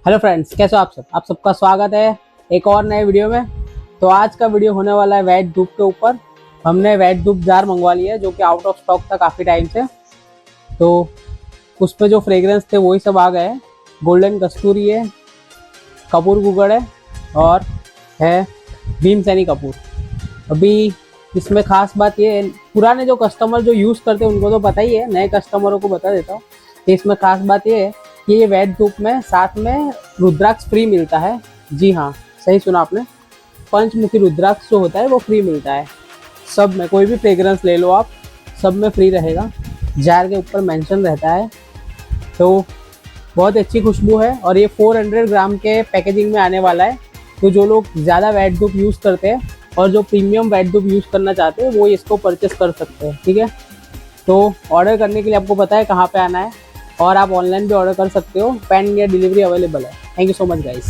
Hello friends, कैसे हो आप सब? आप सबका स्वागत है एक और नए वीडियो में। तो आज का वीडियो होने वाला है वेट धूप के ऊपर। हमने वेट धूप जार मंगवा लिया है जो कि आउट ऑफ स्टॉक था काफ़ी टाइम से। तो उस पर जो फ्रेग्रेंस थे वही सब आ गए हैं। गोल्डन कस्तूरी है, कपूर गुगड़ है और है भीम सैनी कपूर। अभी इसमें खास बात ये है, पुराने जो कस्टमर जो यूज़ करते हैं उनको तो पता ही है, नए कस्टमरों को बता देता हूँ कि इसमें खास बात ये है कि ये वैट धूप में साथ में रुद्राक्ष फ्री मिलता है। जी हाँ, सही सुना आपने, पंचमुखी रुद्राक्ष जो होता है वो फ्री मिलता है। सब में कोई भी फ्रेग्रेंस ले लो आप, सब में फ्री रहेगा। जार के ऊपर मेंशन रहता है। तो बहुत अच्छी खुशबू है और ये 400 ग्राम के पैकेजिंग में आने वाला है। तो जो लोग ज़्यादा वैट धूप यूज़ करते हैं और जो प्रीमियम वैट धूप यूज़ करना चाहते हैं वो इसको परचेस कर सकते हैं। ठीक है, तो ऑर्डर करने के लिए आपको पता है कहाँ पे आना है और आप ऑनलाइन भी ऑर्डर कर सकते हो। पैन इंडिया डिलीवरी अवेलेबल है। Thank you so much guys.